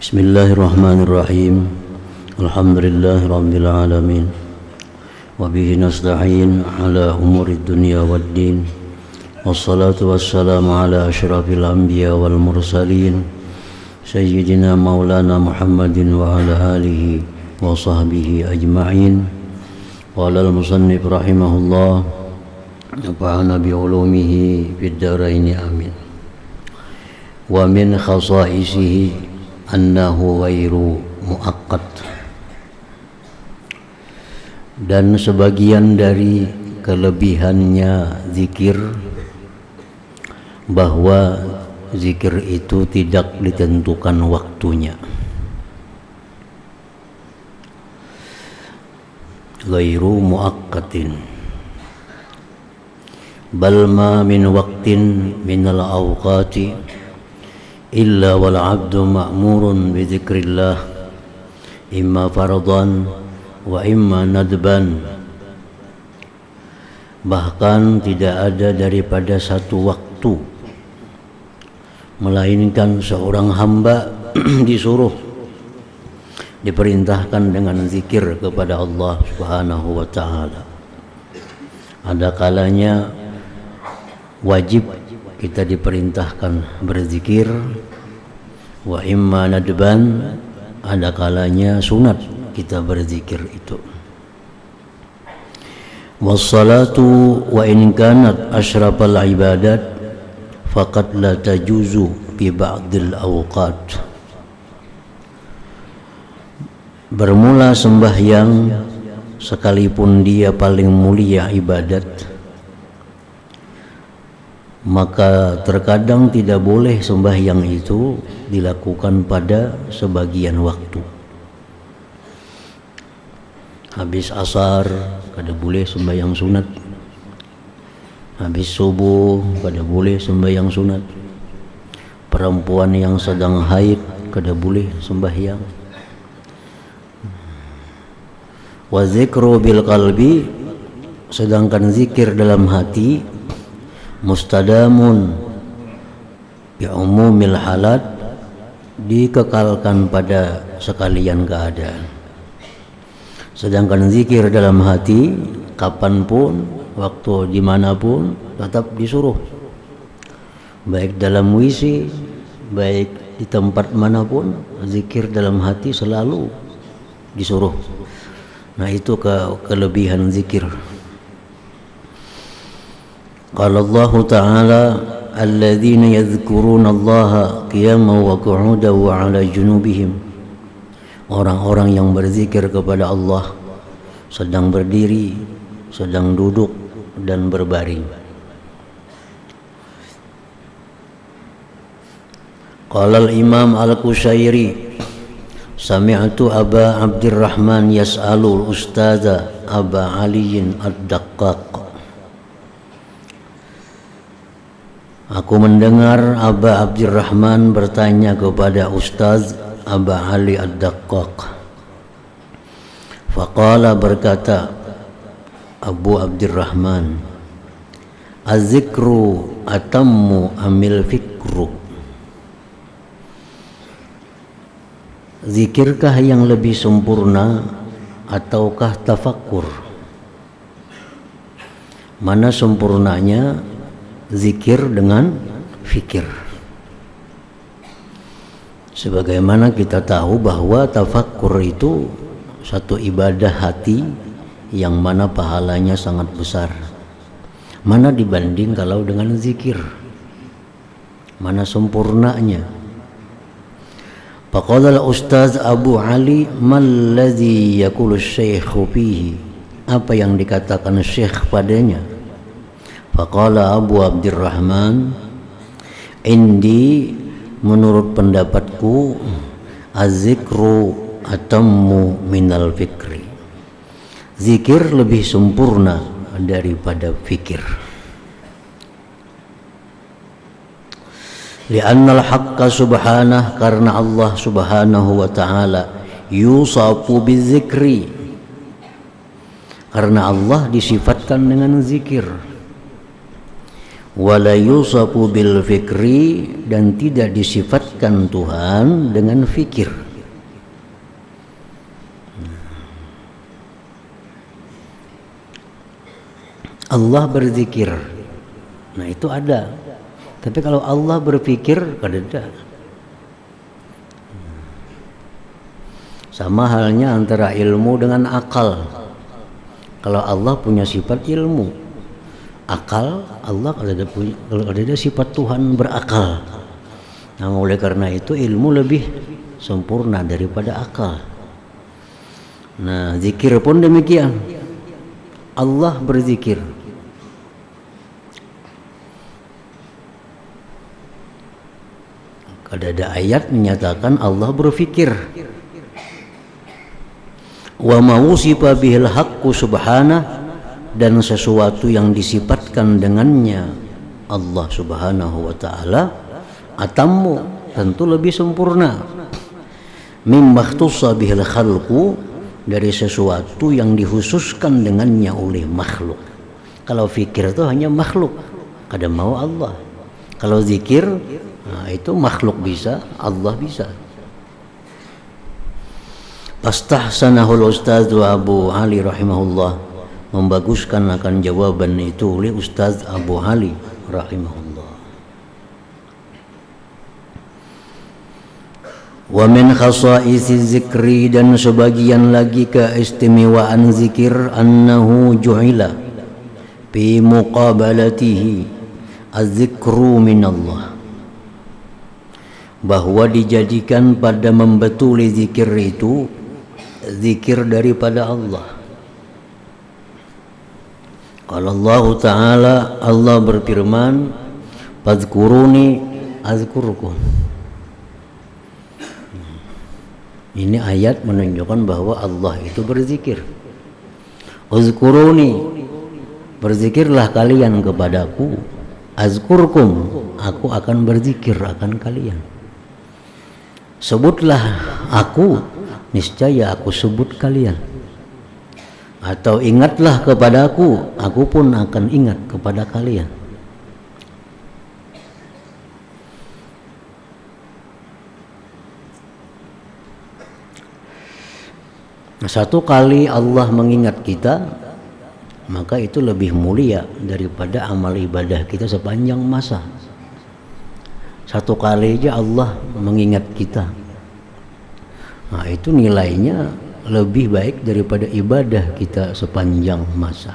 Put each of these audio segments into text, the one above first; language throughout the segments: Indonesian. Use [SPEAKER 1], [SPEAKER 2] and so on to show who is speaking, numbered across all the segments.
[SPEAKER 1] Bismillahirrahmanirrahim. Alhamdulillahirabbil alamin. Wa bihi nasta'in ala umurid dunya waddin. Wassalatu wassalamu ala asyrafil anbiya wal mursalin sayyidina maulana Muhammadin wa ala alihi wa sahbihi ajma'in. Wa alal musannif rahimahullah nafa'ana bi ulumihi fid dharain amin. Wa min khasaisihi annahu ghairu muaqqat, dan sebagian dari kelebihannya zikir bahwa zikir itu tidak ditentukan waktunya. Ghairu muaqqatin bal ma min waqtin minal awqati illa wal abdu ma'murun bi dzikrillah imma fardhan wa imma nadban. Bahkan tidak ada daripada satu waktu melainkan seorang hamba diperintahkan dengan zikir kepada Allah Subhanahu wa ta'ala. Ada kalanya wajib kita diperintahkan berzikir, wa imma nadban, ada kalanya sunat kita berzikir itu. Wassalatu wa in kanat asyrafal ibadat faqad la tajuzu bi ba'dil awqat. Bermula sembahyang sekalipun dia paling mulia ibadat, maka terkadang tidak boleh sembahyang itu dilakukan pada sebagian waktu. Habis asar kada boleh sembahyang sunat, habis subuh kada boleh sembahyang sunat, perempuan yang sedang haid kada boleh sembahyang. Wa zikru bil qalbi, sedangkan zikir dalam hati mustadamun bi umumil halat, dikekalkan pada sekalian keadaan. Sedangkan zikir dalam hati kapanpun, waktu dimanapun tetap disuruh, baik dalam WC, baik di tempat manapun, zikir dalam hati selalu disuruh. Nah, itu kelebihan zikir. Qala Allah Ta'ala alladzina yadhkuruna Allaha qiyaman wa qu'udan wa 'ala junubihim. Orang-orang yang berzikir kepada Allah sedang berdiri, sedang duduk dan berbaring. Qala al-Imam Al-Qushairi sami'tu Aba Abdurrahman yas'alul ustadza Aba Aliyin ad-Daqqaq. Aku mendengar Aba Abdurrahman bertanya kepada Ustaz Aba Ali ad-Daqqaq. Faqala, berkata Abu Abdurrahman, az-zikru atammu amil fikru. Zikirkah yang lebih sempurna ataukah tafakkur? Mana sempurnanya zikir dengan fikir? Sebagaimana kita tahu bahwa tafakkur itu satu ibadah hati yang mana pahalanya sangat besar. Mana dibanding kalau dengan zikir? Mana sempurnanya? Faqala al-Ustaz Abu Ali, mal ladzi yaqulu asy-syaikhu fihi. Apa yang dikatakan syekh padanya? Faqala Abu Abdurrahman, indi, menurut pendapatku, az-zikru atammu minal fikri. Zikir lebih sempurna daripada fikir. Li'annal haqqa subhanah, karena Allah subhanahu wa ta'ala yusafu bizikri, karena Allah disifatkan dengan zikir. wala yusafu bil fikri, dan tidak disifatkan Tuhan dengan fikir. Allah berzikir, nah itu ada. Tapi kalau Allah berpikir, kada. Sama halnya antara ilmu dengan akal. Kalau Allah punya sifat ilmu, akal, Allah kalau ada sifat Tuhan berakal. Nah, oleh karena itu ilmu lebih sempurna daripada akal. Nah, zikir pun demikian. Allah berzikir. Ada ayat menyatakan Allah berfikir. Wa mausifa bihil haqqu subhanah, dan sesuatu yang disifatkan dengannya Allah subhanahu wa ta'ala atammu, tentu lebih sempurna, mimma ikhtussa bihil khalqu, dari sesuatu yang dikhususkan dengannya oleh makhluk. Kalau fikir itu hanya makhluk, kada mau Allah. Kalau zikir, nah itu makhluk bisa, Allah bisa. Astahsanahul Ustaz Abu Ali rahimahullah, membaguskan akan jawaban itu oleh Ustaz Abu Ali rahimahullah. Wa min khasaisi zikri, dan sebagian lagi keistimewaan zikir, annahu ju'ila fi muqabalatihi az-zikru minallah, bahwa dijadikan pada membetuli zikir itu zikir daripada Allah. Kalau Allah Ta'ala, Allah berfirman, fadhkuruni azkurkum. Ini ayat menunjukkan bahwa Allah itu berzikir. Uzkuruni, berzikirlah kalian kepadaku. Azkurkum, aku akan berzikir akan kalian. Sebutlah aku, niscaya aku sebut kalian. Atau ingatlah kepadaku, aku pun akan ingat kepada kalian. Satu kali Allah mengingat kita, maka itu lebih mulia daripada amal ibadah kita sepanjang masa. Satu kali aja Allah mengingat kita, nah itu nilainya lebih baik daripada ibadah kita sepanjang masa.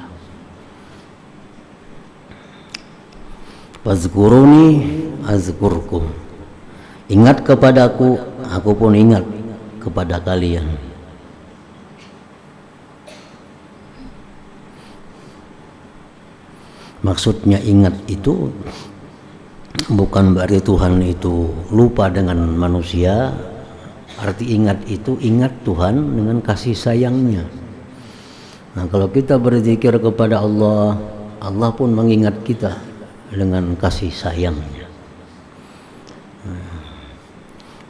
[SPEAKER 1] Fazkuruni azkurkum, ingat kepadaku, aku pun ingat kepada kalian. Maksudnya ingat itu bukan berarti Tuhan itu lupa dengan manusia. Arti ingat itu ingat Tuhan dengan kasih sayangnya. Nah, kalau kita berzikir kepada Allah, Allah pun mengingat kita dengan kasih sayangnya.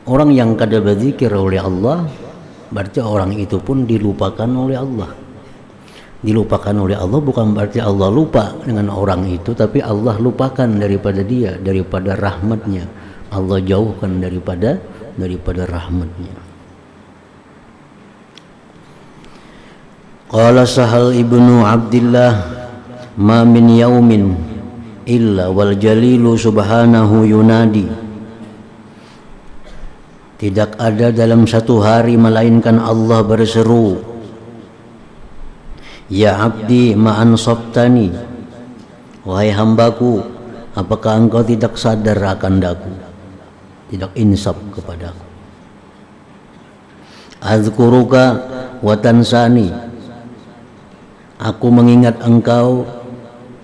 [SPEAKER 1] Orang yang kada berzikir oleh Allah, berarti orang itu pun dilupakan oleh Allah. Dilupakan oleh Allah bukan berarti Allah lupa dengan orang itu, tapi Allah lupakan daripada dia, daripada rahmatnya. Allah jauhkan daripada rahmatnya. Qala Sahal ibnu Abdillah, ma min yaumin illa wal jalilu subhanahu yunadi, tidak ada dalam satu hari melainkan Allah berseru, ya abdi ma'an sabtani, wahai hambaku, apakah engkau tidak sadar akan daku, tidak insaf kepadaku. Azkuruka wa tansani, aku mengingat engkau,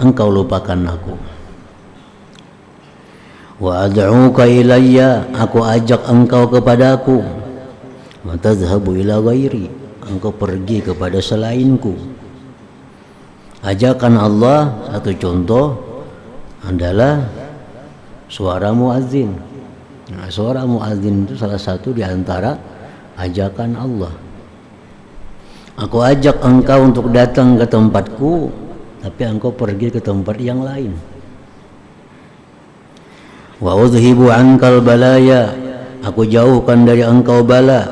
[SPEAKER 1] engkau lupakan aku. Wa ad'uka ilayya, aku ajak engkau kepadaku. Wa tadhhabu ila ghairi, engkau pergi kepada selainku. Ajakan Allah, satu contoh adalah suara muazzin. Nah, suara muazzin itu salah satu di antara ajakan Allah. Aku ajak engkau untuk datang ke tempatku, tapi engkau pergi ke tempat yang lain. Wa udhibu ankal balaya, aku jauhkan dari engkau bala.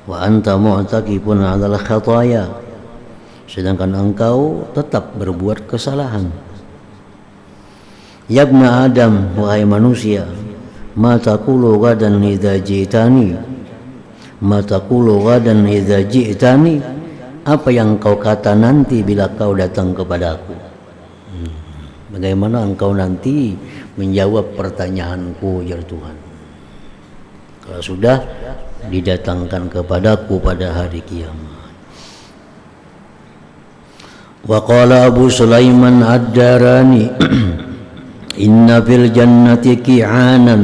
[SPEAKER 1] Wa anta mu'taqifun 'alal khataya, sedangkan engkau tetap berbuat kesalahan. Ya ibna Adam, wahai manusia, ma taqulu ghadan idza ji'tani, ma taqulu ghadan idza ji'tani, apa yang kau kata nanti bila kau datang kepadaku. Bagaimana engkau nanti menjawab pertanyaanku, ya Tuhan, kalau sudah didatangkan kepadaku pada hari kiamat. Wa qala Abu Sulaiman Ad-Darani inna fil jannati qi'anan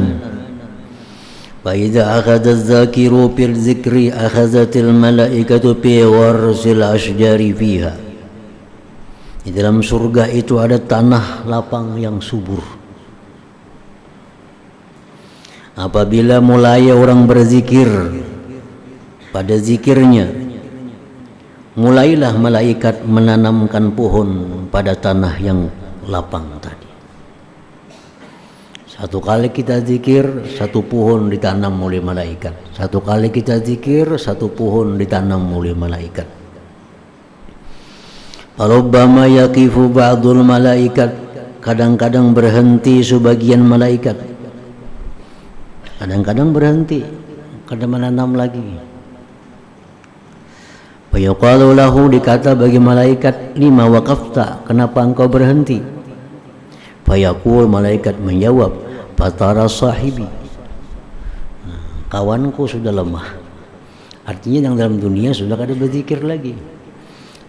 [SPEAKER 1] fa idza akhadha adh-dhakiru fil dhikri akhadhatil malaikatu fi warsil ashjari fiha. Di dalam surga itu ada tanah lapang yang subur. Apabila mulai orang berzikir, pada zikirnya mulailah malaikat menanamkan pohon pada tanah yang lapang tadi. Satu kali kita zikir, satu pohon ditanam oleh malaikat. Satu kali kita zikir, satu pohon ditanam oleh malaikat. Farubbama yaqifu ba'dul malaikat, kadang-kadang berhenti sebagian malaikat. Kadang-kadang berhenti, kadang menanam lagi. Fayaqalu lahu, dikata bagi malaikat, lima waqafta, kenapa engkau berhenti? Fayaqul, malaikat menjawab, fatara sahibi, kawanku sudah lemah. Artinya yang dalam dunia sudah kada berzikir lagi.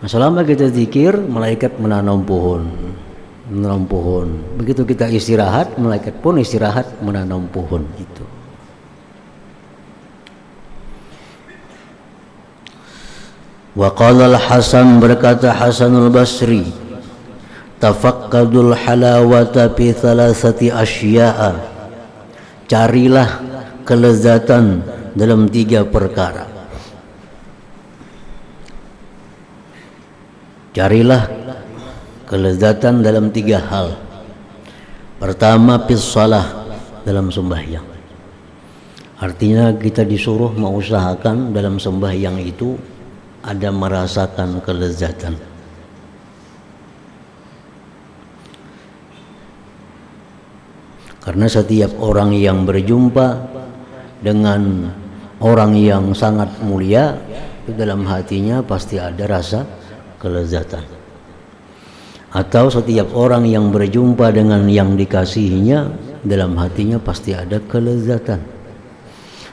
[SPEAKER 1] Nah, selama kita zikir, malaikat menanam pohon. Begitu kita istirahat, malaikat pun istirahat menanam pohon itu. Wa qala al-Hasan, berkata Hasanul Basri, tafaqqadul halawata fi thalathati asya'a, carilah kelezatan dalam 3 perkara. Carilah kelezatan dalam 3 hal. Pertama, fis shalah, dalam sembahyang. Artinya kita disuruh mengusahakan dalam sembahyang itu ada merasakan kelezatan. Karena setiap orang yang berjumpa dengan orang yang sangat mulia, itu dalam hatinya pasti ada rasa kelezatan. Atau setiap orang yang berjumpa dengan yang dikasihinya, dalam hatinya pasti ada kelezatan.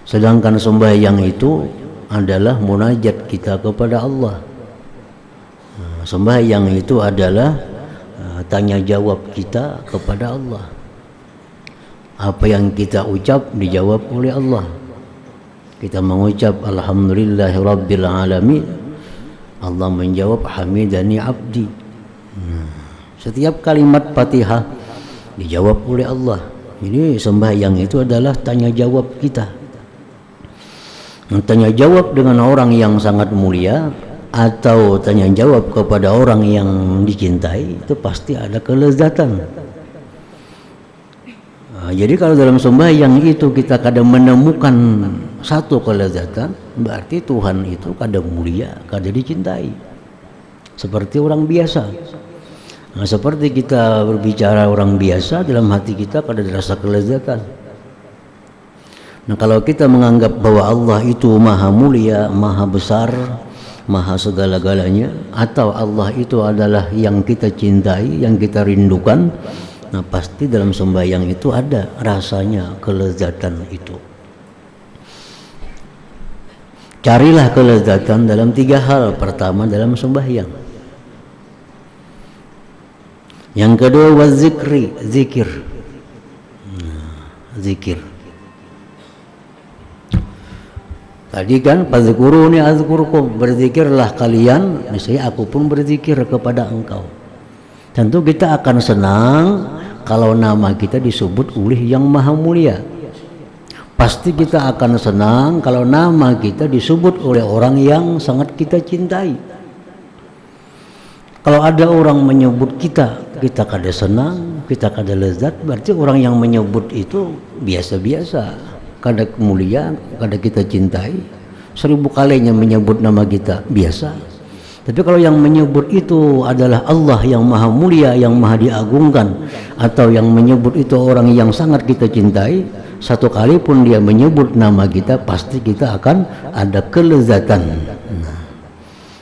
[SPEAKER 1] Sedangkan sembahyang itu adalah munajat kita kepada Allah. Sembahyang itu adalah tanya jawab kita kepada Allah. Apa yang kita ucap dijawab oleh Allah. Kita mengucap alhamdulillahi rabbil alamin, Allah menjawab hamidani abdi. Setiap kalimat Fatihah dijawab oleh Allah. Jadi sembahyang itu adalah tanya jawab kita. Tanya jawab dengan orang yang sangat mulia atau tanya jawab kepada orang yang dicintai, itu pasti ada kelezatan. Jadi kalau dalam sembahyang itu kita kadang menemukan satu kelezatan, berarti Tuhan itu kadang mulia, kadang dicintai. Seperti orang biasa. Nah, seperti kita berbicara orang biasa, dalam hati kita kadang ada rasa kelezatan. Nah, kalau kita menganggap bahwa Allah itu maha mulia, maha besar, maha segala-galanya, atau Allah itu adalah yang kita cintai, yang kita rindukan, nah pasti dalam sembahyang itu ada rasanya kelezatan itu. Carilah kelezatan dalam 3 hal. Pertama, dalam sembahyang. Yang kedua, wazikri, zikir. Zikir. Tadi kan fadzkuruni azkurkum, berzikirlah kalian, niscaya aku pun berzikir kepada engkau. Tentu kita akan senang kalau nama kita disebut oleh yang maha mulia. Pasti kita akan senang kalau nama kita disebut oleh orang yang sangat kita cintai. Kalau ada orang menyebut kita kita kada senang, kita kada lezat, berarti orang yang menyebut itu biasa-biasa, kada mulia, kada kita cintai. 1000 kalinya menyebut nama kita biasa. Tapi kalau yang menyebut itu adalah Allah yang maha mulia, yang maha diagungkan, atau yang menyebut itu orang yang sangat kita cintai, 1 kali pun dia menyebut nama kita, pasti kita akan ada kelezatan.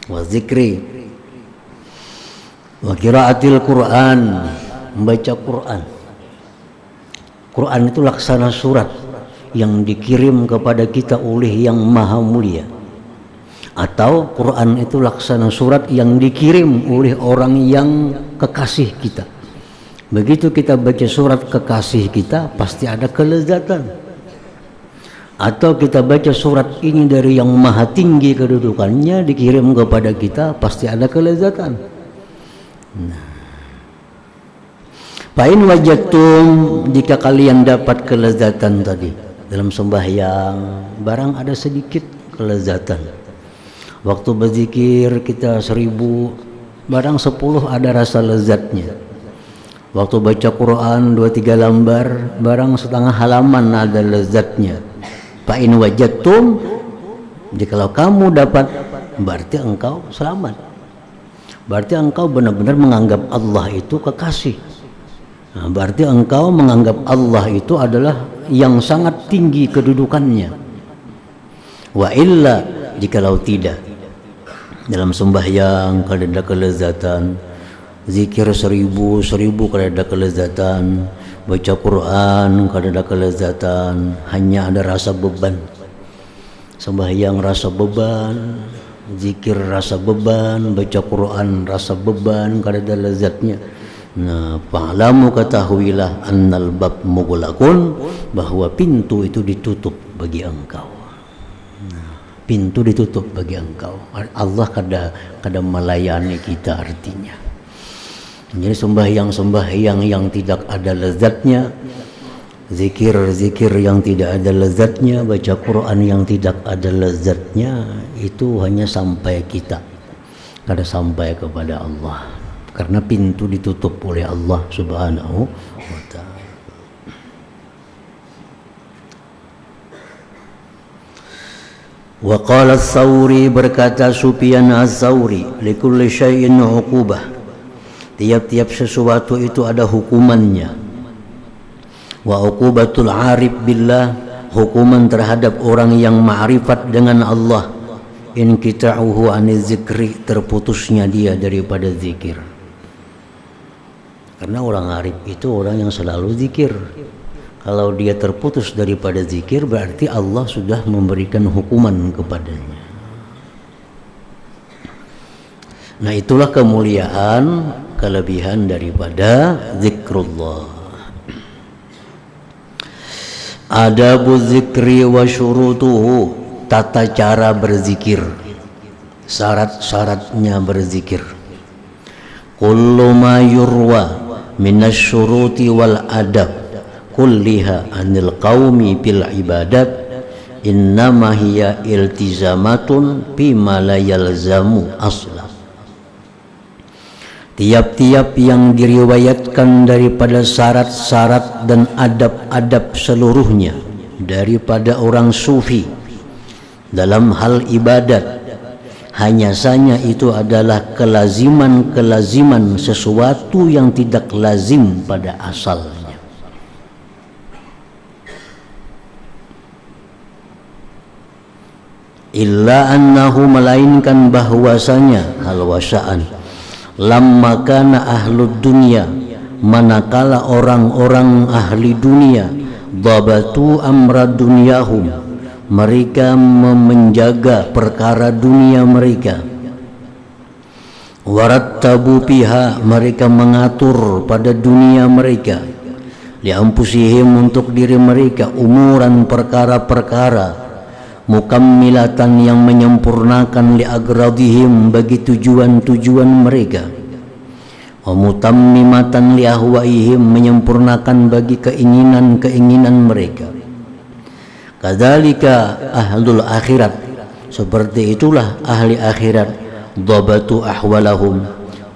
[SPEAKER 1] Wa zikri wa qiraatil Quran, membaca Quran. Quran itu laksana surat yang dikirim kepada kita oleh yang maha mulia, atau Quran itu laksana surat yang dikirim oleh orang yang kekasih kita. Begitu kita baca surat kekasih kita, pasti ada kelezatan. Atau kita baca surat ini dari yang maha tinggi kedudukannya, dikirim kepada kita, pasti ada kelezatan. Fa'in wajatum, jika kalian dapat kelezatan tadi dalam sembahyang, barang ada sedikit kelezatan. Waktu berzikir kita 1000, barang 10 ada rasa lezatnya. Waktu baca Quran 2-3 lembar, barang setengah halaman ada lezatnya. Fa'in wajatum, jikalau kamu dapat, berarti engkau selamat. Berarti engkau benar-benar menganggap Allah itu kekasih. Nah, berarti engkau menganggap Allah itu adalah yang sangat tinggi kedudukannya. Wa illa, jikalau tidak, dalam sembahyang kalau ada kelezatan, zikir 1000 kalau ada kelezatan, baca Quran kalau ada kelezatan, hanya ada rasa beban. Sembahyang rasa beban, zikir rasa beban, baca Quran rasa beban, kalau ada lezatnya. Nah, fa'lamu, ketahuilah, annal bab mughlaqun, bahwa pintu itu ditutup bagi engkau. Pintu ditutup bagi engkau. Allah kada melayani kita artinya. Jadi sembahyang yang tidak ada lezatnya, zikir yang tidak ada lezatnya, baca Quran yang tidak ada lezatnya, itu hanya sampai kita, kada sampai kepada Allah, karena pintu ditutup oleh Allah Subhanahu wa ta'ala. Wa qala Ats-Tsauri, berkata Sufyan Ats-Tsauri, likulli syai'in 'uqubah, tiap-tiap sesuatu itu ada hukumannya. Wa 'uqubatul 'arif billah, hukuman terhadap orang yang ma'rifat dengan Allah, in qita'uhu 'aniz zikri, terputusnya dia daripada zikir. Karena orang arif itu orang yang selalu zikir. Kalau dia terputus daripada zikir, berarti Allah sudah memberikan hukuman kepadanya. Nah, itulah kemuliaan, kelebihan daripada zikrullah. Adabu zikri wa syurutuhu, tata cara berzikir, syarat-syaratnya berzikir. Kullu ma yurwa minasyuruti wal adab kulliha anil qaumi bil ibadat innama hiya iltizamatun bima la yalzamu asla. Tiap-tiap yang diriwayatkan daripada syarat-syarat dan adab-adab seluruhnya daripada orang sufi dalam hal ibadat, hanya saja itu adalah kelaziman-kelaziman sesuatu yang tidak lazim pada asalnya. Illa annahu, melainkan bahwasanya, halwasaan, lamma kana ahlud dunya, manakala orang-orang ahli dunia, dabatu amra dunyahum, mereka menjaga perkara dunia mereka, warattabu piha, mereka mengatur pada dunia mereka, liampusihim, untuk diri mereka, umuran, perkara-perkara, mukammilatan, yang menyempurnakan, liagradihim, bagi tujuan-tujuan mereka, wa mutammimatan liahwaihim, menyempurnakan bagi keinginan-keinginan mereka. Kadzalika ahlul akhirat, seperti itulah ahli akhirat, dhabatu ahwalahum,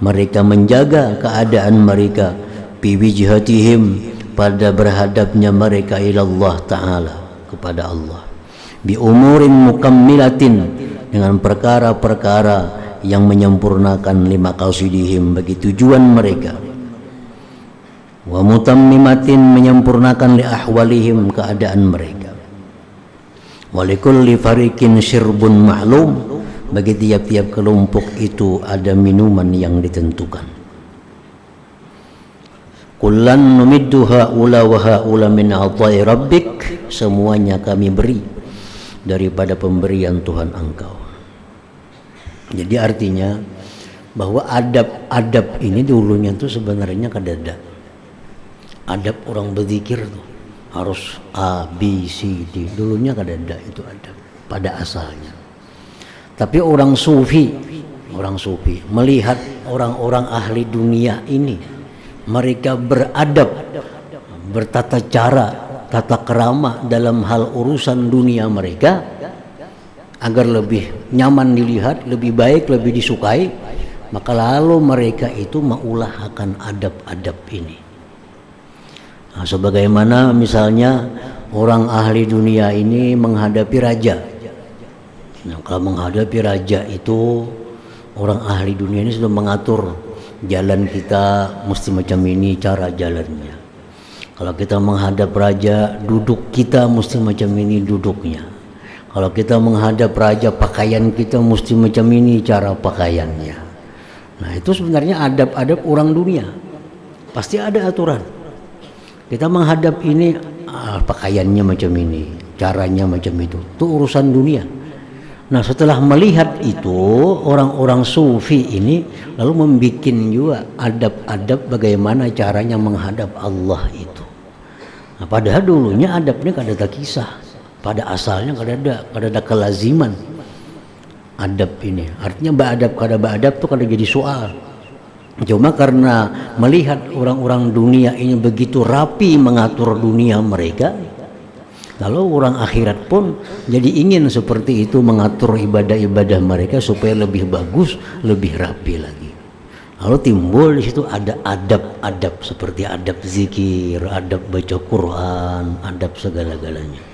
[SPEAKER 1] mereka menjaga keadaan mereka fi wijhatihim, pada berhadapnya mereka ilallah ta'ala, kepada Allah, bi umurin mukammilatin, dengan perkara-perkara yang menyempurnakan lima qasidihim, bagi tujuan mereka, wa mutammimatin, menyempurnakan li ahwalihim, keadaan mereka, wa likulli fariqin syirbun ma'lum, bagi tiap-tiap kelompok itu ada minuman yang ditentukan. Kullan numiddu haula wa haula min atai rabbik, semuanya kami beri daripada pemberian Tuhan engkau. Jadi artinya bahwa adab-adab ini dulunya tuh sebenarnya kadada. Adab orang berzikir tuh harus A, B, C, D. Dulunya kadada itu adab pada asalnya. Tapi orang sufi melihat orang-orang ahli dunia ini, mereka beradab, bertata cara, tata kerama dalam hal urusan dunia mereka, agar lebih nyaman dilihat, lebih baik, lebih disukai, maka lalu mereka itu mengulah akan adab-adab ini. Nah, sebagaimana misalnya orang ahli dunia ini menghadapi raja. Nah, kalau menghadapi raja itu, orang ahli dunia ini sudah mengatur jalan kita mesti macam ini cara jalannya. Kalau kita menghadap raja, duduk kita mesti macam ini duduknya. Kalau kita menghadap raja, pakaian kita mesti macam ini cara pakaiannya. Nah, itu sebenarnya adab-adab orang dunia. Pasti ada aturan. Kita menghadap ini, pakaiannya macam ini, caranya macam itu. Itu urusan dunia. Nah, setelah melihat itu, orang-orang sufi ini lalu membuat juga adab-adab bagaimana caranya menghadap Allah itu. Nah, padahal dulunya adabnya kada kisah, pada asalnya kada ada kelaziman adab ini. Artinya ba'adab kada ba'adab itu kada jadi soal. Cuma karena melihat orang-orang dunia ini begitu rapi mengatur dunia mereka, lalu orang akhirat pun jadi ingin seperti itu mengatur ibadah-ibadah mereka supaya lebih bagus, lebih rapi lagi. Lalu timbul di situ ada adab-adab seperti adab zikir, adab baca Quran, adab segala-galanya.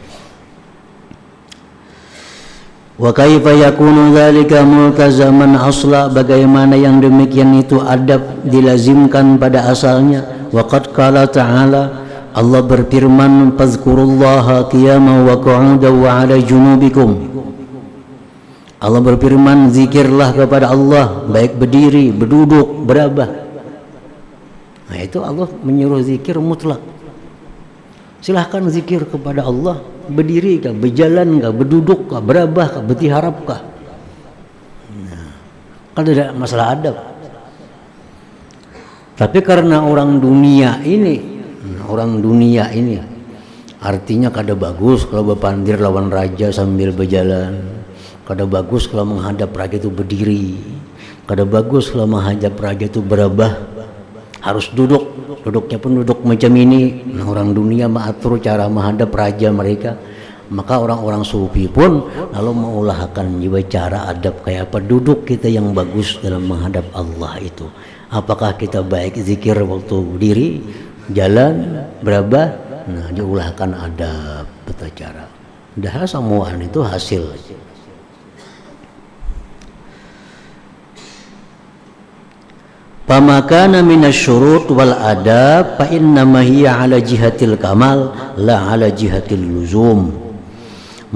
[SPEAKER 1] Wa kaifa yakunu dzalika multazaman asla, bagaimana yang demikian itu adab dilazimkan pada asalnya. Wa qad qala ta'ala, Allah berfirman, fazkurullaha qiyaman wa qu'udan wa 'ala junubikum. Allah berfirman, zikirlah kepada Allah baik berdiri, berduduk, berabah. Nah, itu Allah menyuruh zikir mutlak. Silahkan zikir kepada Allah, berdiri kah, berjalan kah, berduduk kah, berabah kah, bertiharap kah. Nah, kan tidak masalah adab. Tapi karena orang dunia ini artinya kada bagus kalau berpandir lawan raja sambil berjalan, kada bagus kalau menghadap raja itu berdiri, kada bagus kalau menghadap raja itu berabah, harus duduknya pun duduk macam ini. Nah, orang dunia mengatur cara menghadap raja mereka, maka orang-orang sufi pun lalu mengulahkan juga cara adab kayak apa duduk kita yang bagus dalam menghadap Allah itu. Apakah kita baik zikir waktu berdiri, jalan, berabah? Nah, diulahkan adab tata cara. Dah semuaan itu hasil. Pamakana minasyurut wal adab fa innama hiya ala jihatil kamal la ala jihatil luzum.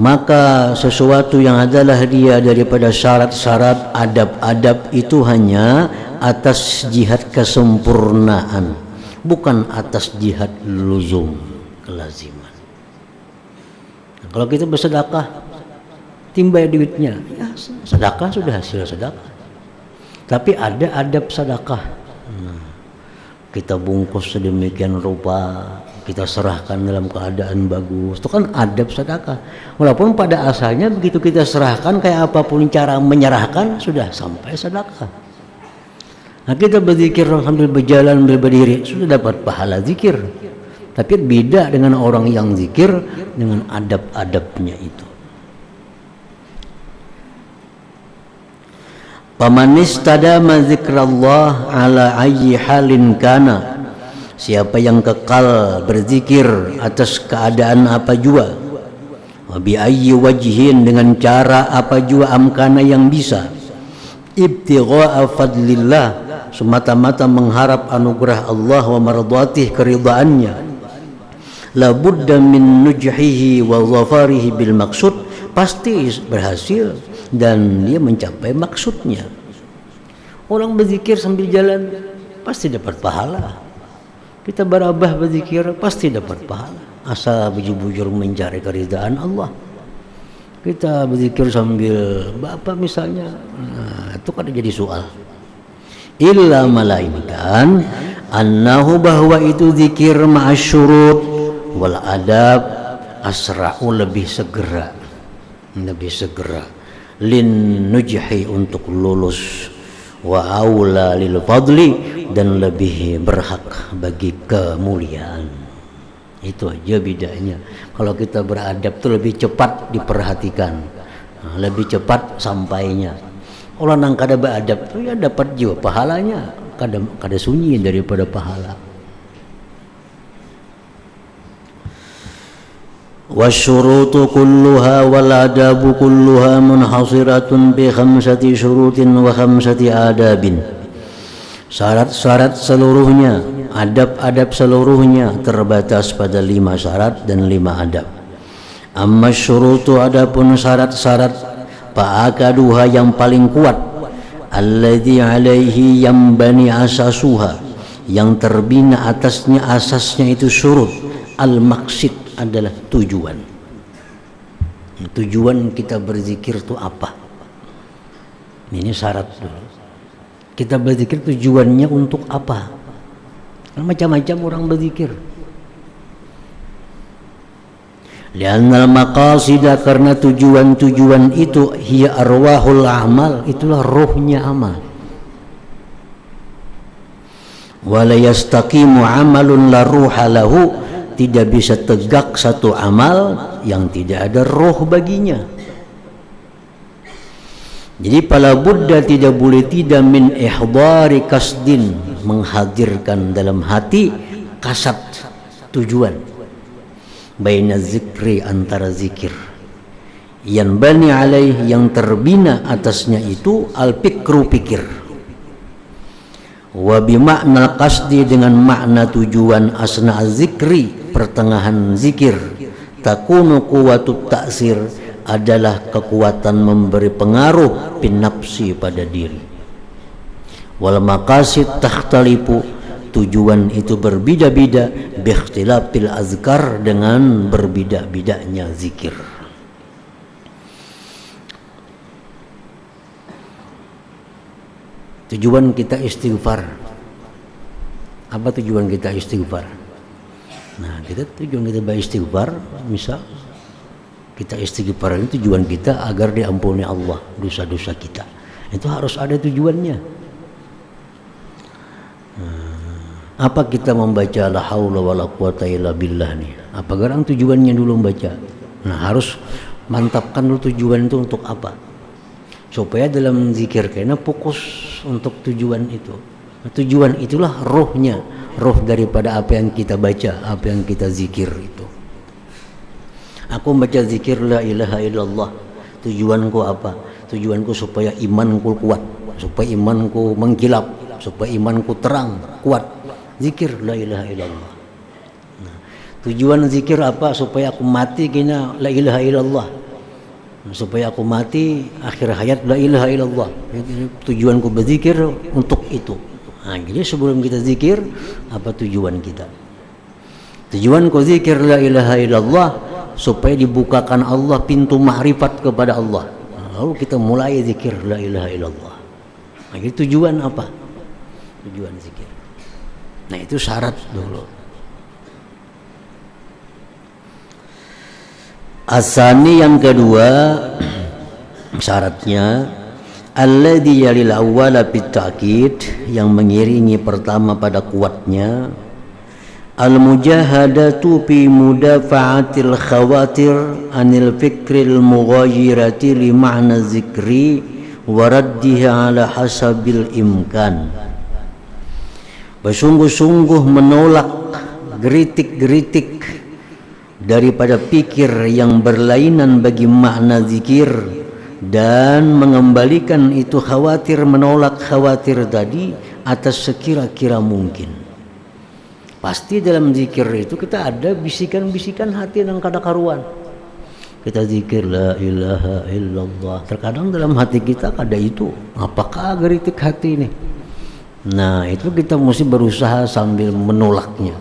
[SPEAKER 1] Maka sesuatu yang adalah dia daripada syarat-syarat adab-adab itu hanya atas jihad kesempurnaan, bukan atas jihad luzum, kelaziman. Nah, kalau kita bersedekah timbai duitnya, ya sedekah sudah hasil sedekah. Tapi ada adab sedekah. Nah, kita bungkus sedemikian rupa, kita serahkan dalam keadaan bagus. Itu kan adab sedekah. Walaupun pada asalnya begitu kita serahkan kayak apapun cara menyerahkan sudah sampai sedekah. Nah, kita berzikir sambil berjalan, sambil berdiri sudah dapat pahala zikir. Tapi beda dengan orang yang zikir dengan adab-adabnya itu. Faman istadama zikrallah ala ayyi halin kana, siapa yang kekal berzikir atas keadaan apa jua, wa bi ayyi wajhin, dengan cara apa jua, amkana yang bisa, ibtigha'a fadlillah, semata-mata mengharap anugerah Allah, wa mardhatih, keridhaannya, la budda min nujhihi wa dhafarihi bil maksud, pasti berhasil dan dia mencapai maksudnya. Orang berzikir sambil jalan pasti dapat pahala. Kita berabah berzikir pasti dapat pahala, asal bujur-bujur mencari keridhaan Allah. Kita berzikir sambil bapak misalnya, nah, itu kan jadi soal. Illa melainkan annahu, bahwa itu zikir ma'asyurut wal adab, asra'u, lebih segera lin nujhi, untuk lulus, wa aula lil fadli, dan lebih berhak bagi kemuliaan. Itu aja bedanya. Kalau kita beradab tuh lebih cepat diperhatikan, lebih cepat sampainya. Orang yang kada beradab tuh ya dapat juga pahalanya, kada sunyi daripada pahala. Wasyurutu kulluha wal adabu kulluha munhasiratun bi khamsati syurutin wa khamsati adabin. Syarat-syarat seluruhnya, adab-adab seluruhnya terbatas pada 5 syarat dan 5 adab. Amma syurutu, adapun syarat-syarat, fa'akaduha, yang paling kuat, alladzi alaihi yambani asasuha, yang terbina atasnya asasnya itu syurut, al-maqsid, adalah tujuan. Tujuan kita berzikir itu apa? Ini syarat dulu. Kita berzikir tujuannya untuk apa? Macam-macam orang berzikir. Li'annal maqasida, karena tujuan-tujuan itu, hiya arwahul amal, itulah rohnya amal. Wala yastaqimu amalun la ruha lahu, tidak bisa tegak satu amal yang tidak ada roh baginya. Jadi pala buddha, tidak boleh tidak, min ihdari kasdin, menghadirkan dalam hati kasat, tujuan, baina zikri, antara zikir, yang bani alaih, yang terbina atasnya itu, al fikru, pikir, wa bimakna qasdi, dengan makna tujuan, asna zikri, pertengahan zikir, takunu quwwatut ta'sir, adalah kekuatan memberi pengaruh, bin nafsi, pada diri. Wal maqasid takhtalifu, tujuan itu berbeda-beda, biikhtilafil azkar, dengan berbeda-bedanya zikir. Tujuan kita istighfar. Apa tujuan kita istighfar? Nah, tujuan kita beristighfar, misal kita istighfar ini tujuan kita agar diampuni Allah dosa-dosa kita. Itu harus ada tujuannya. Apa kita membaca la haula wala quwata illa billah nih? Apa garang tujuannya dulu membaca? Nah, harus mantapkan dulu tujuan itu untuk apa? Supaya dalam zikir kena fokus untuk tujuan itu. Nah, tujuan itulah rohnya, roh daripada apa yang kita baca, apa yang kita zikir itu. Aku baca zikir la ilaha illallah, tujuanku apa? Tujuanku supaya imanku kuat, supaya imanku mengkilap, supaya imanku terang, kuat. Zikir la ilaha illallah. Nah, tujuan zikir apa? Supaya aku mati kena la ilaha illallah. Supaya aku mati akhir hayat la ilaha illallah. Tujuanku berzikir untuk itu. Nah, jadi sebelum kita zikir, apa tujuan kita? Tujuanku zikir la ilaha illallah supaya dibukakan Allah pintu makrifat kepada Allah. Nah, lalu kita mulai zikir la ilaha illallah. Nah, jadi tujuan apa? Tujuan zikir. Nah, itu syarat dulu. Asani, yang kedua syaratnya, alladhi yalil awwala bitta'kid, yang mengiringi pertama pada kuatnya, al-mujahadatu fi mudafa'atil khawatir anil fikril mughayirati li ma'na zikri wa raddiha ala hasabil imkan. Bersungguh-sungguh menolak geritik-geritik daripada pikir yang berlainan bagi makna zikir, dan mengembalikan itu menolak khawatir tadi atas sekira-kira mungkin. Pasti dalam zikir itu kita ada bisikan-bisikan hati yang kada karuan. Kita zikir la ilaha illallah, terkadang dalam hati kita ada itu, apakah geritik hati ini? Nah, itu kita mesti berusaha sambil menolaknya.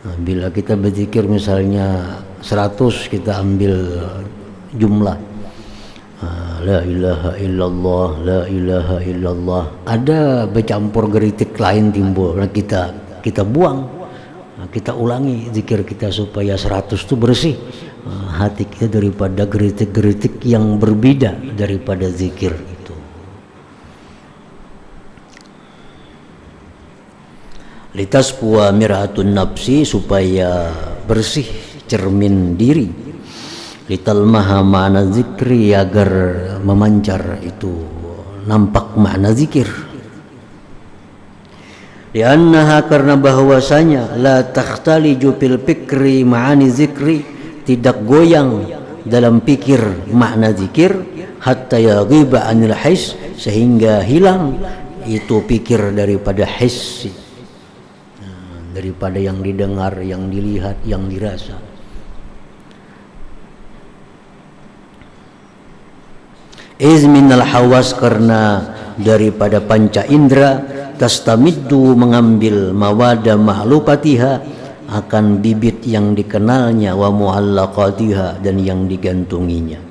[SPEAKER 1] Nah, bila kita berzikir misalnya 100, kita ambil jumlah la ilaha illallah, la ilaha illallah, ada bercampur geritik lain timbul. Nah, kita buang, kita ulangi zikir kita supaya 100 itu bersih hati kita daripada geritik-geritik yang berbeda daripada zikir itu. Litasfuwa mir'atun nafsi, supaya bersih cermin diri. Litalmaha ma'na zikri, agar memancar itu nampak makna zikir. Liannaha, karena bahwasanya la takhtaliju fil fikri ma'ani zikri, tidak goyang dalam pikir makna zikir, hatta yaghiba anil his, sehingga hilang itu pikir daripada his, daripada yang didengar, yang dilihat, yang dirasa. Izminal hawas, karena daripada panca indera, tastamiddu, mengambil mawada ma'lupatiha, akan bibit yang dikenalnya, wa mu'allaqatiha, dan yang digantunginya.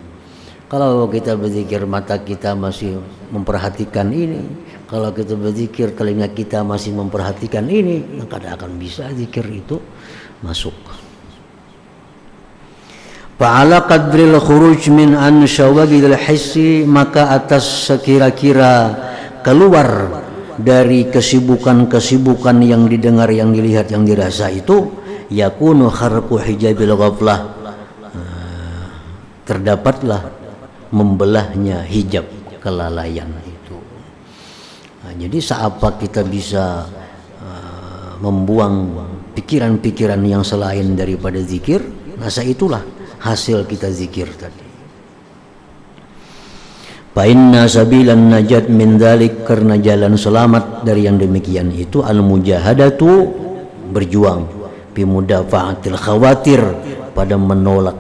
[SPEAKER 1] Kalau kita berzikir mata kita masih memperhatikan ini, kalau kita berzikir telinga kita masih memperhatikan ini, maka tidak akan bisa zikir itu masuk. Fa'ala qadril khuruj min an syawagil hissi, maka atas sekira-kira keluar dari kesibukan-kesibukan yang didengar, yang dilihat, yang dirasa itu, yakunu kharqu hijabil ghaflah, terdapatlah membelahnya hijab kelalaian itu. Jadi seapa kita bisa membuang pikiran-pikiran yang selain daripada zikir, masa itulah hasil kita zikir tadi. Fa inna sabilan najat min dzalik, karena jalan selamat dari yang demikian itu al mujahadatu, berjuang, bi mudafa'atil khawatir, pada menolak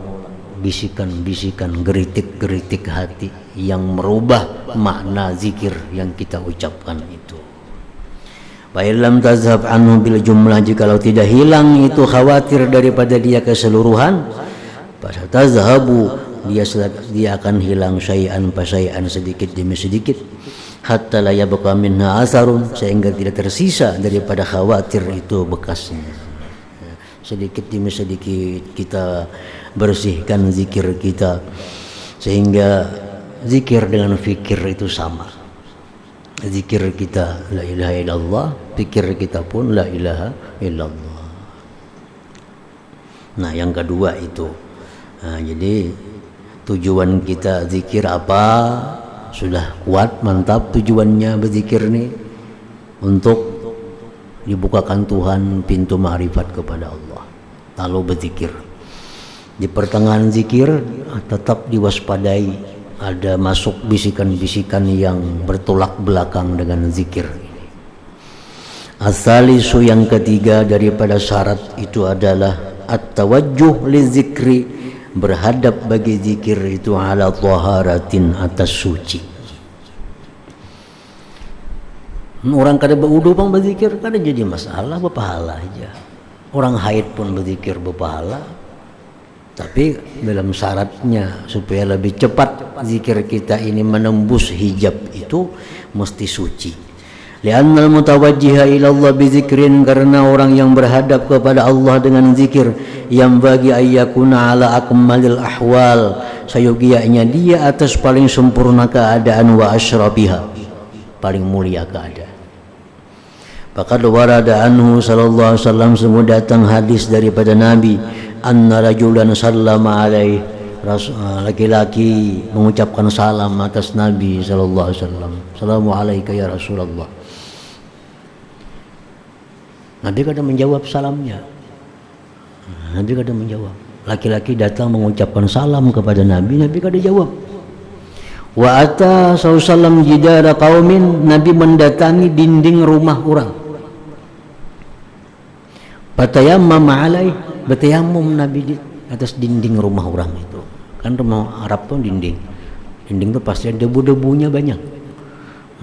[SPEAKER 1] bisikan-bisikan, geritik-geritik hati yang merubah makna zikir yang kita ucapkan itu. Fa illam tazhab anhu bil jumlah, jikalau tidak hilang itu khawatir daripada dia keseluruhan, fa tazhabu, dia akan hilang syai'an fa syai'an, sedikit demi sedikit, hatta la yabqa minha asarun, sehingga tidak tersisa daripada khawatir itu bekasnya. Sedikit demi sedikit kita bersihkan zikir kita, sehingga zikir dengan fikir itu sama. Zikir kita la ilaha illallah, fikir kita pun la ilaha illallah. Nah, yang kedua itu, jadi tujuan kita zikir apa? Sudah kuat, mantap tujuannya berzikir nih, untuk dibukakan Tuhan pintu ma'rifat kepada Allah. Lalu berzikir. Di pertengahan zikir tetap diwaspadai, ada masuk bisikan-bisikan yang bertolak belakang dengan zikir. As-salisu, yang ketiga daripada syarat itu adalah at-tawajjuh li zikri, berhadap bagi zikir itu ala taharatin, atas suci. Orang kada berudu pun berzikir kada jadi masalah, berpahala aja. Orang haid pun berzikir berpahala, tapi dalam syaratnya supaya lebih cepat zikir kita ini menembus hijab itu mesti suci. Li'annal mutawajjiha ila Allah bizikrin, karena orang yang berhadap kepada Allah dengan zikir, yang bagi ayyakuna ala akmalil ahwal, sayogianya dia atas paling sempurna keadaan, wa asyrafiha, paling mulia keadaan. Faqad warada anhu sallallahu alaihi wasallam, semua datang hadis daripada Nabi, anna rajulan sallama alaihi, laki-laki mengucapkan salam atas Nabi sallallahu alaihi wasallam. Assalamualaikum ya Rasulullah. Nabi kadang menjawab salamnya. Nabi kadang menjawab. Laki-laki datang mengucapkan salam kepada Nabi, Nabi kadang jawab. Wa ata sallallahu jidara qaumin, Nabi mendatangi dinding rumah orang. Batayammam alaih, bertayamum Nabi di atas dinding rumah orang itu. Kan rumah Arab tuh dinding. Dinding tuh pasti debu-debunya banyak.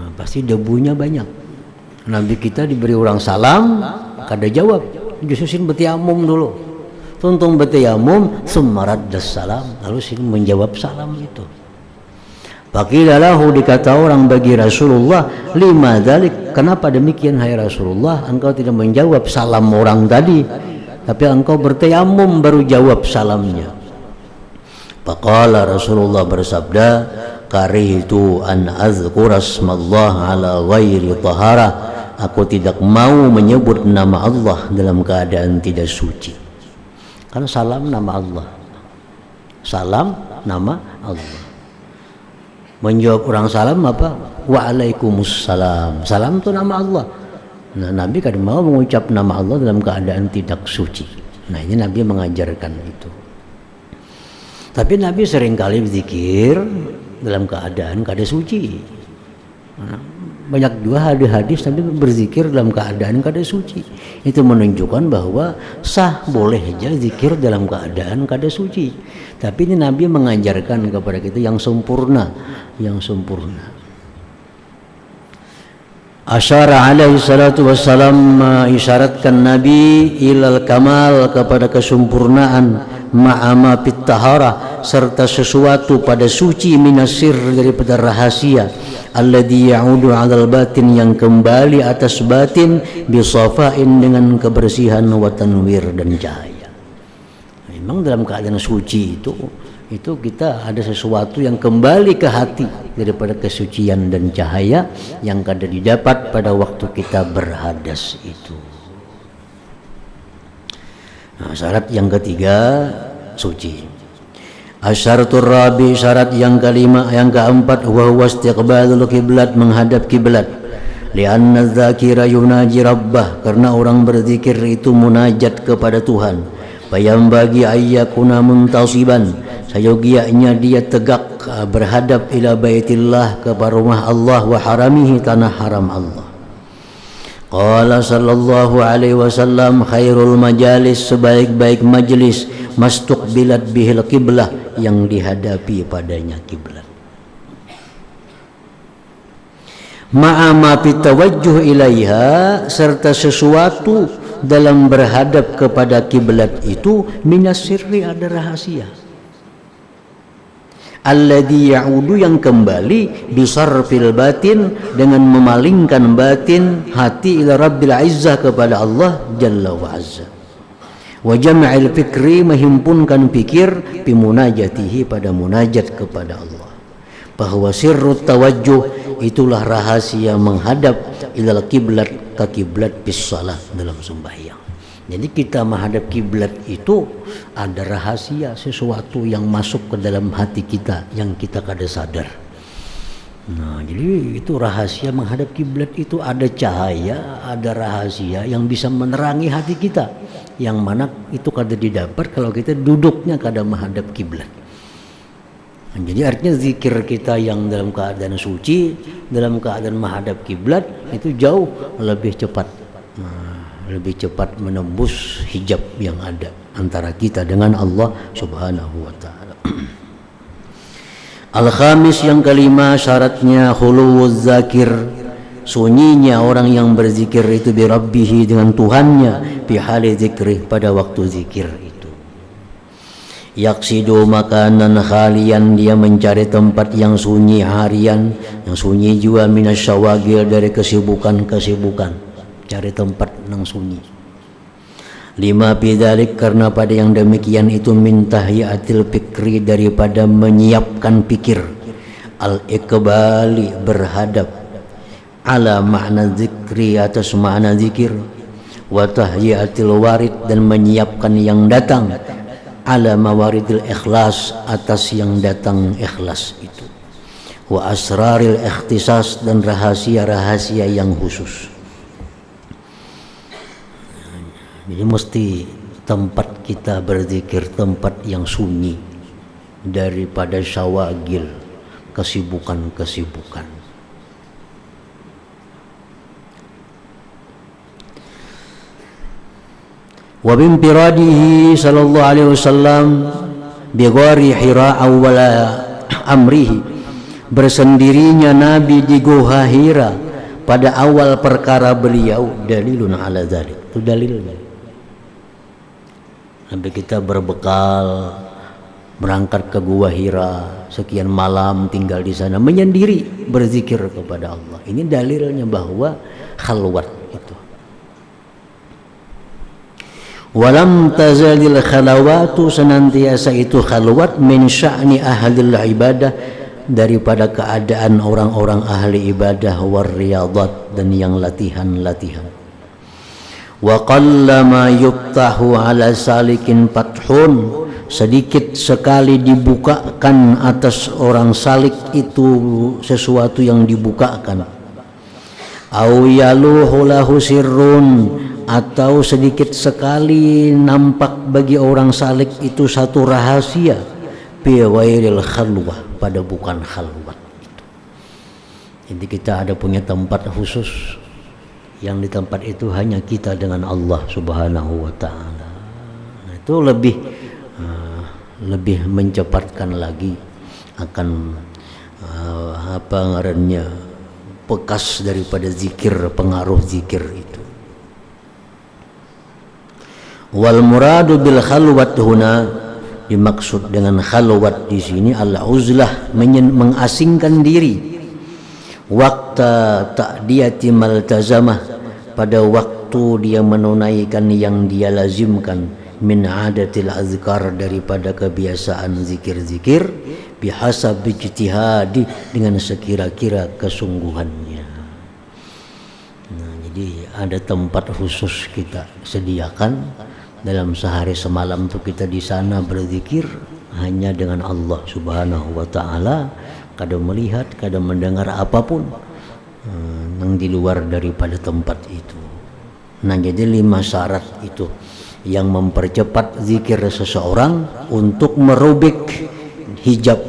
[SPEAKER 1] Nah, pasti debunya banyak. Nabi kita diberi orang salam, kada jawab. Jususin bertayamum dulu. Tuntung bertayamum, summarad salam, lalu sini menjawab salam itu. Faqilalahu, dikata orang bagi Rasulullah, lima dzalik, kenapa demikian hai Rasulullah, engkau tidak menjawab salam orang tadi, tapi engkau bertayamum baru jawab salamnya. Faqala, Rasulullah bersabda, karihtu an azkura asmallah ala ghairi taharah, aku tidak mau menyebut nama Allah dalam keadaan tidak suci. Karena salam nama Allah. Salam nama Allah. Menjawab orang salam apa? Waalaikumsalam. Salam itu nama Allah. Nah, Nabi kan mau mengucap nama Allah dalam keadaan tidak suci. Nah, ini Nabi mengajarkan itu. Tapi Nabi seringkali berzikir dalam keadaan kada suci. Nah, banyak juga hadis-hadis Nabi berzikir dalam keadaan kada suci. Itu menunjukkan bahwa sah, boleh aja zikir dalam keadaan kada suci. Tapi ini Nabi mengajarkan kepada kita yang sempurna, yang sempurna. Asyara alaihi salatu wassalam, isyaratkan Nabi ilal kamal, kepada kesempurnaan, ma'ama fit taharah, serta sesuatu pada suci, minasir, daripada rahasia, alladhi ya'udu 'alal batin, yang kembali atas batin, bisafain, dengan kebersihan, wa tanwir, dan cahaya. Memang dalam keadaan suci itu kita ada sesuatu yang kembali ke hati daripada kesucian dan cahaya yang kada didapat pada waktu kita berhadas itu. Nah, syarat yang ketiga suci. Asyaratur rabi, syarat yang kelima, yang keempat, wa huwa istiqbalul kiblat, menghadap kiblat. Lianna dzakira yunaji rabbah, karena orang berzikir itu munajat kepada Tuhan. Bayam bagi ayyakuna muntasiban, sayogianya dia tegak berhadap ila baitillah, kepada rumah Allah, wa haramihi, tanah haram Allah. Qala sallallahu alaihi wasallam, khairul majalis, sebaik-baik majlis, mastuqbilat bihil qiblah, yang dihadapi padanya kiblat. Ma'ama pitawajjuh ilaiha, serta sesuatu dalam berhadap kepada kiblat itu, minas sirri, ada rahasia. Alladhi ya'udu, yang kembali, bisarfil batin, dengan memalingkan batin hati, ila rabbil izzah, kepada Allah jalla wa azza. Wa jam'il fikri, menghimpunkan pikir, bimunajatihi, pada munajat kepada Allah. Bahwa sirrut tawajjuh, itulah rahasia menghadap ilal kiblat, ke kiblat, bis salat, dalam sembahyang. Jadi kita menghadap kiblat itu ada rahasia, sesuatu yang masuk ke dalam hati kita yang kita kada sadar. Nah, jadi itu rahasia menghadap kiblat itu, ada cahaya, ada rahasia yang bisa menerangi hati kita, yang mana itu kada didapat kalau kita duduknya kada menghadap kiblat. Nah, jadi artinya zikir kita yang dalam keadaan suci, dalam keadaan menghadap kiblat, itu jauh lebih cepat. Nah, lebih cepat menembus hijab yang ada antara kita dengan Allah Subhanahu wa ta'ala. Al-khamis, yang kelima, syaratnya khuluwuz zakir, sunyinya orang yang berzikir itu bi rabbihi, dengan Tuhannya, bi hali zikrih, pada waktu zikir itu. Yaksidu makanan khalian, dia mencari tempat yang sunyi harian, yang sunyi juga minasyawagil, dari kesibukan-kesibukan, cari tempat yang sunyi. Lima bidzalik, karena pada yang demikian itu, min tahyiatil fikri, daripada menyiapkan pikir, al iqbali, berhadap, ala makna zikri, atas makna zikir, wa tahyiatil warid, dan menyiapkan yang datang, ala mawaridil ikhlas, atas yang datang ikhlas itu, wa asraril ikhtisas, dan rahasia-rahasia yang khusus. Jadi mesti tempat kita berzikir tempat yang sunyi daripada syawagil, kesibukan-kesibukan. Wa bimpiradihi sallallahu alaihi wasallam bi ghari Hira awwal amrihi, bersendirinya Nabi di Gua Hira pada awal perkara beliau, dalilun ala dzalik. Itu dalilnya. Sampai kita berbekal berangkat ke Gua Hira, sekian malam tinggal di sana menyendiri berzikir kepada Allah. Ini dalilnya bahwa khalwat itu. Walam tazalil khalawatu, senantiasa itu khalwat, min sya'ni ahlil ibadah, daripada keadaan orang-orang ahli ibadah, war riyadat, dan yang latihan-latihan. Wa qallama yuftahu ala salikin fathun, sedikit sekali dibukakan atas orang salik itu sesuatu yang dibukakan. Au yaluhu lahu sirrun, atau sedikit sekali nampak bagi orang salik itu satu rahasia, bi ghairil khalwah, pada bukan khalwat itu. Jadi kita ada punya tempat khusus, yang di tempat itu hanya kita dengan Allah Subhanahu wa taala. Nah, itu lebih mencepatkan lagi akan apa ngarannya, bekas daripada zikir, pengaruh zikir itu. Wal muradu bil khalwat huna, dimaksud dengan khalwat di sini al-uzlah, mengasingkan diri, waqta ta'diyati maltazamah, pada waktu dia menunaikan yang dia lazimkan, min adatil azkar, daripada kebiasaan zikir-zikir, bihasab ijtihadi, dengan sekira-kira kesungguhannya. Nah, jadi ada tempat khusus kita sediakan dalam sehari semalam tuh, kita di sana berzikir hanya dengan Allah Subhanahu wa taala, kada melihat, kada mendengar apapun yang di luar daripada tempat itu. Nah, jadi 5 syarat itu yang mempercepat zikir seseorang untuk merubik hijab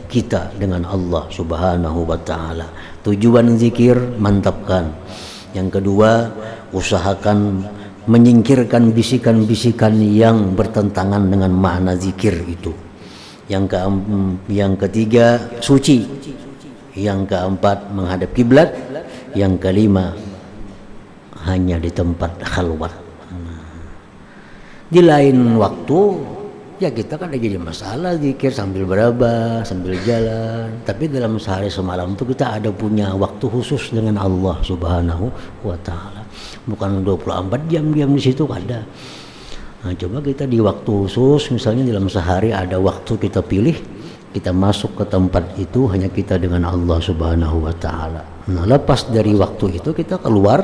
[SPEAKER 1] kita dengan Allah Subhanahu wa taala. Tujuan zikir, mantapkan. Yang kedua, usahakan menyingkirkan bisikan-bisikan yang bertentangan dengan makna zikir itu. Yang ketiga, suci. Yang keempat, menghadap kiblat. Yang kelima, hanya di tempat khalwat. Di lain waktu ya kita kan ada jadi masalah zikir sambil beraba, sambil jalan. Tapi dalam sehari semalam itu kita ada punya waktu khusus dengan Allah Subhanahu wa taala. Bukan 24 jam diam di situ, ada. Nah, coba kita di waktu khusus, misalnya dalam sehari ada waktu kita pilih, kita masuk ke tempat itu hanya kita dengan Allah Subhanahu wa taala. Nah, lepas dari waktu itu kita keluar,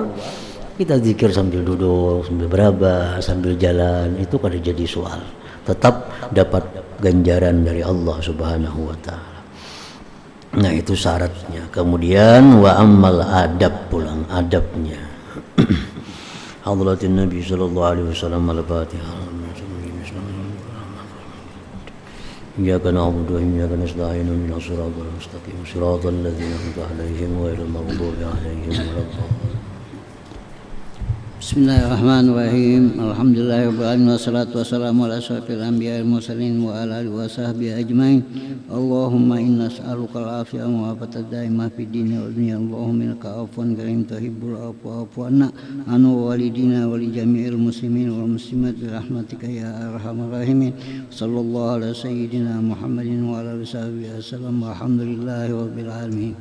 [SPEAKER 1] kita zikir sambil duduk, sambil beraba, sambil jalan, itu kada jadi soal. Tetap dapat ganjaran dari Allah Subhanahu wa taala. Nah, itu syaratnya. Kemudian wa ammal adab, pulang adabnya. Hadratin Nabi sallallahu alaihi wasallam, al-Fatihah. Iyyaka na'budu wa iyyaka nasta'in, ihdinas siratal mustaqim, siratal ladzina an'amta 'alaihim ghairil maghdubi 'alaihim waladdallin.
[SPEAKER 2] Bismillahirrahmanirrahim. Alhamdulillahirabbil alamin, wassalatu wassalamu ala asyrofil anbiya'i wal mursalin wa ala alihi wa sahbihi ajmain. Allahumma inna nas'aluka al-afiyah wa afiyatan daimah fid dini wad dunya. Allahumma innaka 'afuwun karim tuhibbul 'afwa fa'fu 'anna anu walidina wa li jami'il muslimin wal muslimat bi rahmatika ya arhamar rahimin. Sallallahu ala sayyidina Muhammadin wa ala alihi wa sahbihi wasallam. Walhamdulillahi rabbil alamin.